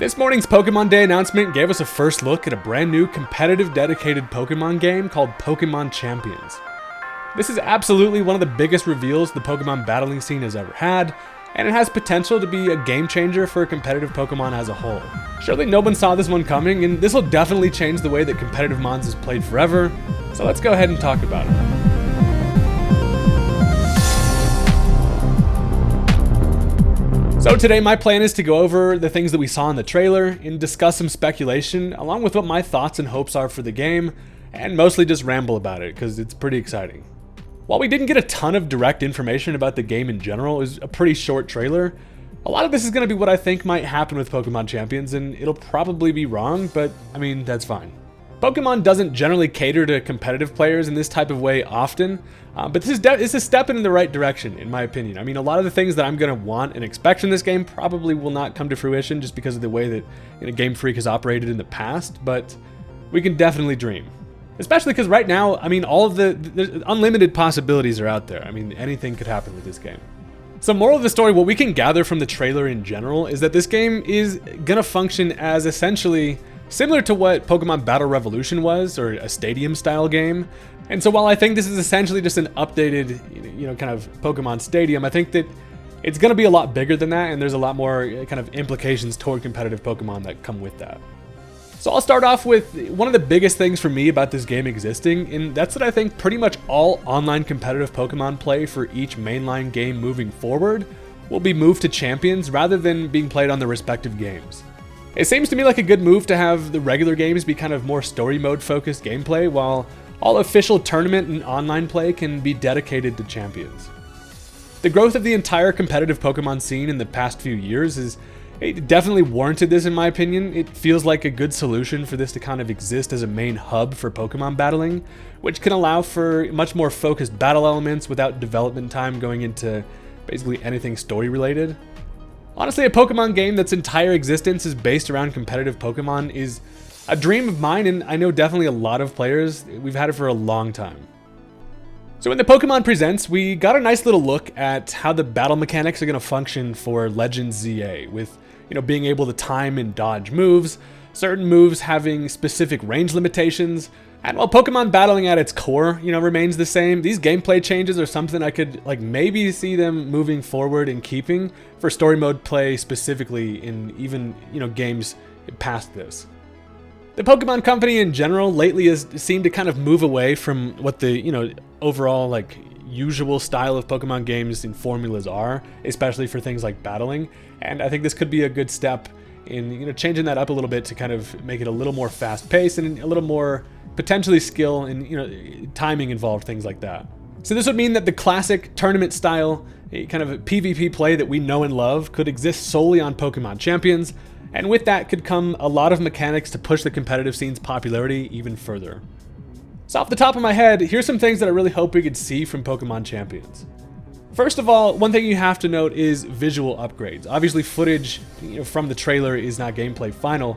This morning's Pokemon Day announcement gave us a first look at a brand new competitive dedicated Pokemon game called Pokemon Champions. This is absolutely one of the biggest reveals the Pokemon battling scene has ever had, and it has potential to be a game changer for competitive Pokemon as a whole. Surely no one saw this one coming, and this will definitely change the way that competitive Mons is played forever, so let's go ahead and talk about it. So today my plan is to go over the things that we saw in the trailer and discuss some speculation along with what my thoughts and hopes are for the game, and mostly just ramble about it because it's pretty exciting. While we didn't get a ton of direct information about the game in general, it was a pretty short trailer. A lot of this is going to be what I think might happen with Pokemon Champions, and it'll probably be wrong, but I mean, that's fine. Pokemon doesn't generally cater to competitive players in this type of way often, but this is a step in the right direction, in my opinion. I mean, a lot of the things that I'm going to want and expect from this game probably will not come to fruition just because of the way that Game Freak has operated in the past, but we can definitely dream. Especially because right now, I mean, all of the unlimited possibilities are out there. I mean, anything could happen with this game. So moral of the story, what we can gather from the trailer in general is that this game is going to function as essentially similar to what Pokemon Battle Revolution was, or a stadium-style game. And so while I think this is essentially just an updated, kind of Pokemon Stadium, I think that it's going to be a lot bigger than that, and there's a lot more kind of implications toward competitive Pokemon that come with that. So I'll start off with one of the biggest things for me about this game existing, and that's that I think pretty much all online competitive Pokemon play for each mainline game moving forward will be moved to Champions rather than being played on the respective games. It seems to me like a good move to have the regular games be kind of more story mode focused gameplay, while all official tournament and online play can be dedicated to Champions. The growth of the entire competitive Pokemon scene in the past few years is definitely warranted this, in my opinion. It feels like a good solution for this to kind of exist as a main hub for Pokemon battling, which can allow for much more focused battle elements without development time going into basically anything story related. Honestly, a Pokemon game that's entire existence is based around competitive Pokemon is a dream of mine, and I know definitely a lot of players. We've had it for a long time. So in the Pokemon Presents, we got a nice little look at how the battle mechanics are going to function for Legends ZA, with being able to time and dodge moves, certain moves having specific range limitations. And while Pokemon battling at its core, remains the same, these gameplay changes are something I could maybe see them moving forward and keeping for story mode play specifically in even, games past this. The Pokemon Company in general lately has seemed to kind of move away from what the, overall usual style of Pokemon games and formulas are, especially for things like battling. And I think this could be a good step in, changing that up a little bit to kind of make it a little more fast paced and a little more potentially skill and timing involved, things like that. So this would mean that the classic tournament style kind of PvP play that we know and love could exist solely on Pokemon Champions, and with that could come a lot of mechanics to push the competitive scene's popularity even further. So off the top of my head, here's some things that I really hope we could see from Pokemon Champions. First of all, one thing you have to note is visual upgrades. Obviously footage from the trailer is not gameplay final,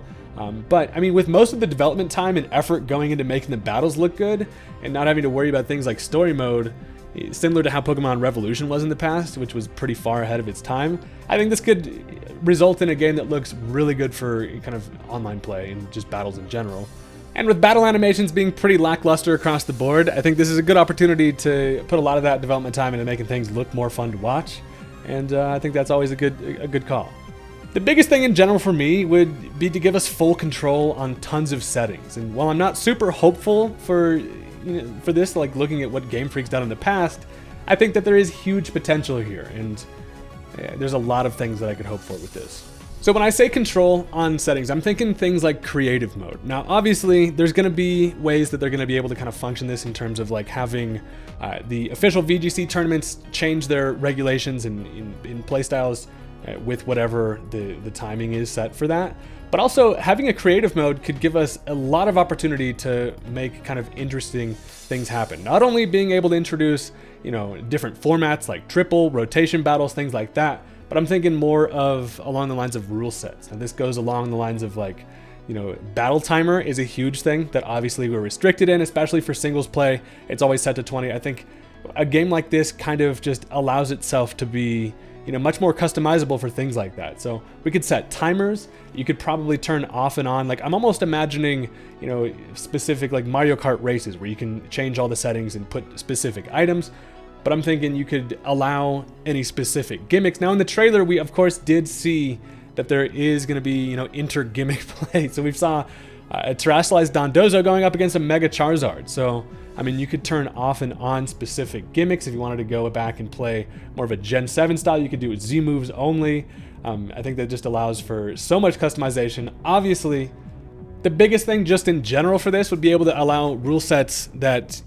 but I mean, with most of the development time and effort going into making the battles look good and not having to worry about things like story mode, similar to how Pokemon Revolution was in the past, which was pretty far ahead of its time, I think this could result in a game that looks really good for kind of online play and just battles in general. And with battle animations being pretty lackluster across the board, I think this is a good opportunity to put a lot of that development time into making things look more fun to watch, and I think that's always a good call. The biggest thing in general for me would be to give us full control on tons of settings. And while I'm not super hopeful for this, looking at what Game Freak's done in the past, I think that there is huge potential here, and there's a lot of things that I could hope for with this. So when I say control on settings, I'm thinking things like creative mode. Now, obviously, there's going to be ways that they're going to be able to kind of function this in terms of having the official VGC tournaments change their regulations and in playstyles with whatever the timing is set for that. But also having a creative mode could give us a lot of opportunity to make kind of interesting things happen. Not only being able to introduce, different formats like triple, rotation battles, things like that, but I'm thinking more of along the lines of rule sets. And this goes along the lines of battle timer is a huge thing that obviously we're restricted in, especially for singles play. It's always set to 20. I think a game like this kind of just allows itself to be much more customizable for things like that. So we could set timers. You could probably turn off and on. Like, I'm almost imagining, specific like Mario Kart races where you can change all the settings and put specific items. But I'm thinking you could allow any specific gimmicks. Now in the trailer, we of course did see that there is going to be, inter-gimmick play. So we saw a terrestrialized Dondozo going up against a Mega Charizard. So, I mean, you could turn off and on specific gimmicks. If you wanted to go back and play more of a Gen 7 style, you could do it Z moves only. I think that just allows for so much customization. Obviously, the biggest thing just in general for this would be able to allow rule sets that,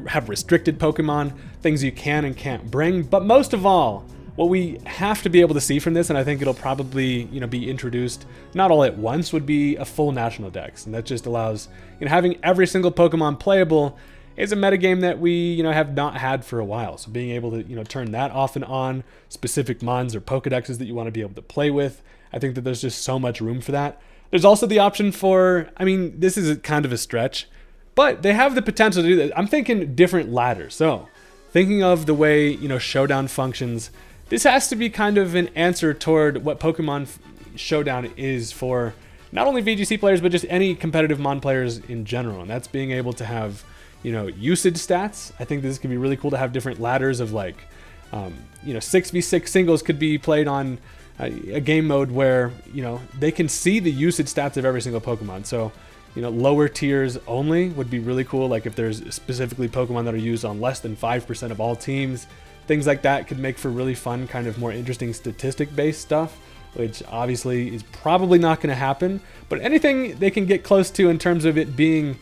have restricted Pokemon, things you can and can't bring. But most of all, what we have to be able to see from this, and I think it'll probably, be introduced not all at once, would be a full national dex. And that just allows, having every single Pokemon playable is a metagame that we, have not had for a while. So being able to, turn that off and on, specific mons or Pokedexes that you want to be able to play with, I think that there's just so much room for that. There's also the option for, this is kind of a stretch, but they have the potential to do that. I'm thinking different ladders. So thinking of the way, Showdown functions, this has to be kind of an answer toward what Pokemon Showdown is for not only VGC players, but just any competitive Mon players in general. And that's being able to have, usage stats. I think this could be really cool to have different ladders of 6v6 singles could be played on a game mode where, they can see the usage stats of every single Pokemon. So, lower tiers only would be really cool. Like if there's specifically Pokemon that are used on less than 5% of all teams, things like that could make for really fun, kind of more interesting statistic-based stuff, which obviously is probably not going to happen. But anything they can get close to in terms of it being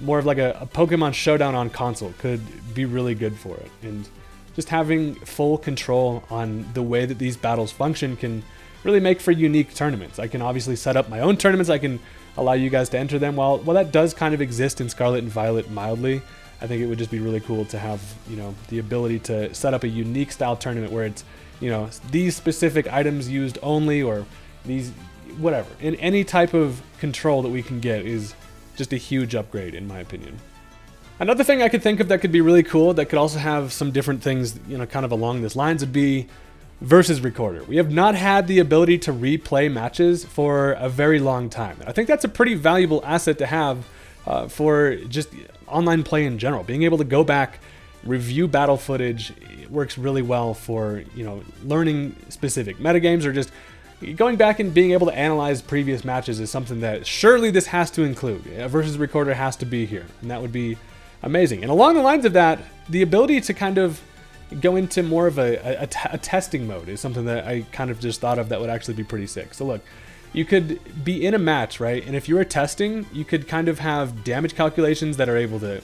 more of like a Pokemon Showdown on console could be really good for it. And just having full control on the way that these battles function can really make for unique tournaments. I can obviously set up my own tournaments. I can allow you guys to enter them. While that does kind of exist in Scarlet and Violet mildly, I think it would just be really cool to have, the ability to set up a unique style tournament where it's, these specific items used only, or these, whatever. And any type of control that we can get is just a huge upgrade, in my opinion. Another thing I could think of that could be really cool, that could also have some different things, kind of along this lines, would be versus recorder. We have not had the ability to replay matches for a very long time. I think that's a pretty valuable asset to have for just online play in general. Being able to go back, review battle footage works really well for, learning specific metagames, or just going back and being able to analyze previous matches is something that surely this has to include. A versus recorder has to be here, and that would be amazing. And along the lines of that, the ability to kind of go into more of a testing mode is something that I kind of just thought of that would actually be pretty sick. So look, you could be in a match, right? And if you were testing, you could kind of have damage calculations that are able to,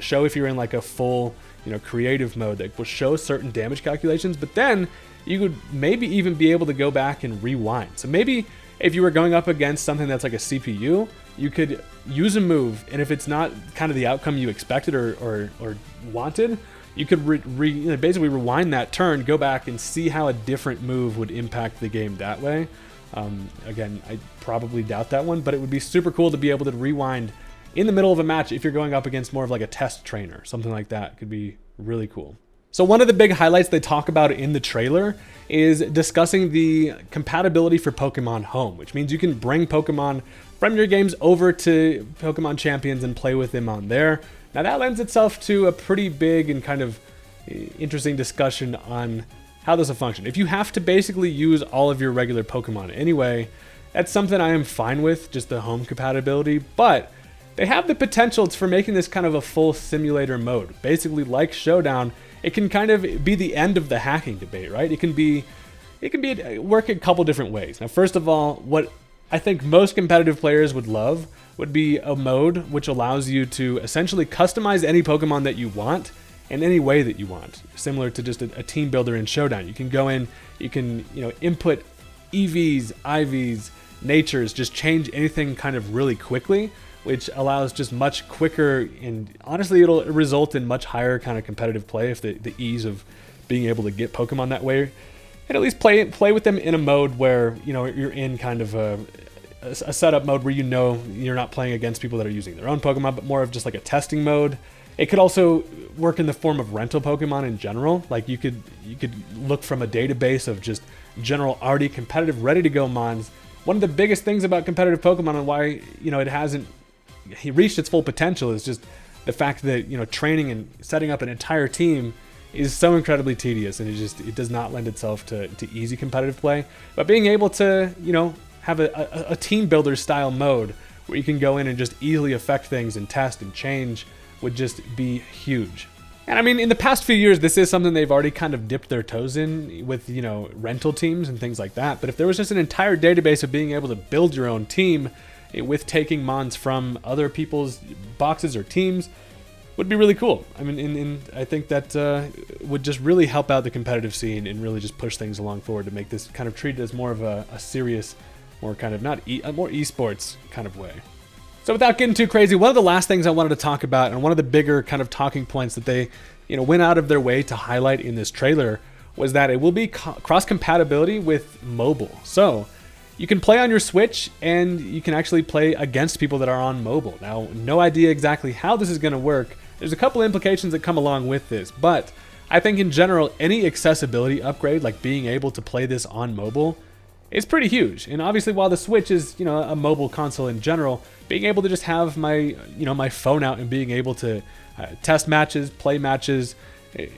show if you're in like a full, creative mode that will show certain damage calculations, but then you could maybe even be able to go back and rewind. So maybe if you were going up against something that's like a CPU, you could use a move, and if it's not kind of the outcome you expected or wanted, you could basically rewind that turn, go back and see how a different move would impact the game that way. Again, I probably doubt that one, but it would be super cool to be able to rewind in the middle of a match if you're going up against more of like a test trainer. Something like that could be really cool. So one of the big highlights they talk about in the trailer is discussing the compatibility for Pokemon Home, which means you can bring Pokemon from your games over to Pokemon Champions and play with them on there. Now that lends itself to a pretty big and kind of interesting discussion on how this will function. If you have to basically use all of your regular Pokemon anyway, that's something I am fine with, just the home compatibility, but they have the potential for making this kind of a full simulator mode. Basically, like Showdown, it can kind of be the end of the hacking debate, right? It can work a couple different ways. Now, first of all, what I think most competitive players would love would be a mode which allows you to essentially customize any Pokemon that you want in any way that you want, similar to just a team builder in Showdown. You can go in, you can input EVs, IVs, natures, just change anything kind of really quickly, which allows just much quicker, and honestly it'll result in much higher kind of competitive play if the ease of being able to get Pokemon that way, and at least play with them in a mode where you're in kind of a setup mode where you're not playing against people that are using their own Pokemon, but more of just like a testing mode. It could also work in the form of rental Pokemon in general. Like you could look from a database of just general already competitive, ready to go mons. One of the biggest things about competitive Pokemon and why it hasn't reached its full potential is just the fact that training and setting up an entire team is so incredibly tedious, and it does not lend itself to easy competitive play. But being able to have a team builder style mode where you can go in and just easily affect things and test and change would just be huge. And I mean, in the past few years, this is something they've already kind of dipped their toes in with, rental teams and things like that. But if there was just an entire database of being able to build your own team with taking mons from other people's boxes or teams, would be really cool. I mean, I think that would just really help out the competitive scene and really just push things along forward to make this kind of treated as more of a serious, more kind of more esports kind of way. So without getting too crazy, one of the last things I wanted to talk about, and one of the bigger kind of talking points that they, went out of their way to highlight in this trailer, was that it will be cross-compatibility with mobile. So you can play on your Switch, and you can actually play against people that are on mobile. Now, no idea exactly how this is going to work. There's a couple implications that come along with this, but I think in general, any accessibility upgrade, like being able to play this on mobile, is pretty huge. And obviously, while the Switch is, a mobile console in general, being able to just have my, my phone out and being able to test matches, play matches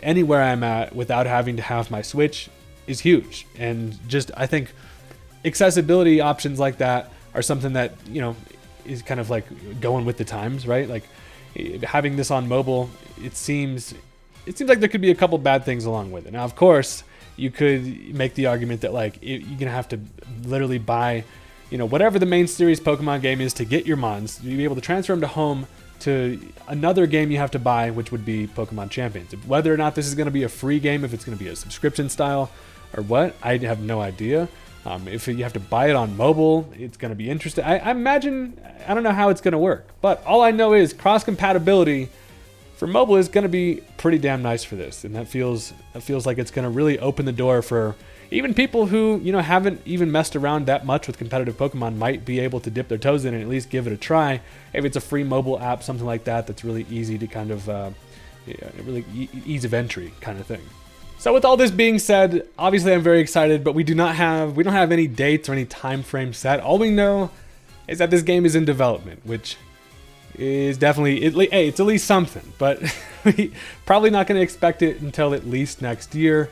anywhere I'm at without having to have my Switch is huge. And just, I think accessibility options like that are something that, is kind of like going with the times, right? Like having this on mobile, it seems like there could be a couple bad things along with it. Now, of course, you could make the argument that you're gonna have to literally buy, whatever the main series Pokemon game is to get your mons, to be able to transfer them to home to another game you have to buy, which would be Pokemon Champions. Whether or not this is going to be a free game, if it's going to be a subscription style or what, I have no idea. If you have to buy it on mobile, it's going to be interesting. I imagine, I don't know how it's going to work, but all I know is cross-compatibility for mobile is going to be pretty damn nice for this, and that feels like it's going to really open the door for even people who haven't even messed around that much with competitive Pokemon might be able to dip their toes in and at least give it a try. If it's a free mobile app, something like that, that's really easy to kind of really ease of entry kind of thing. So with all this being said, obviously I'm very excited, but we don't have any dates or any time frame set. All we know is that this game is in development, which is definitely, it's at least something, but we probably not going to expect it until at least next year,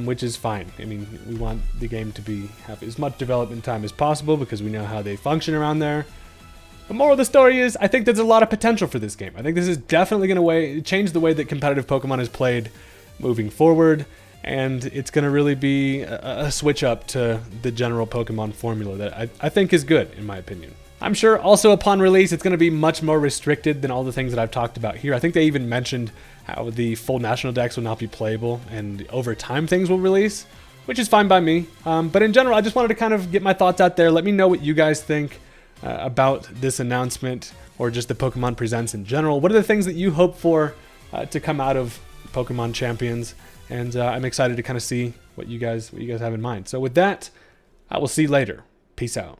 which is fine. I mean, we want the game to have as much development time as possible because we know how they function around there. The moral of the story is, I think there's a lot of potential for this game. I think this is definitely going to change the way that competitive Pokemon is played moving forward, and it's going to really be a switch up to the general Pokemon formula that I think is good, in my opinion. I'm sure also upon release, it's going to be much more restricted than all the things that I've talked about here. I think they even mentioned how the full national dex will not be playable, and over time things will release, which is fine by me. But in general, I just wanted to kind of get my thoughts out there. Let me know what you guys think about this announcement, or just the Pokemon Presents in general. What are the things that you hope for to come out of Pokemon Champions? And I'm excited to kind of see what you guys have in mind. So with that, I will see you later. Peace out.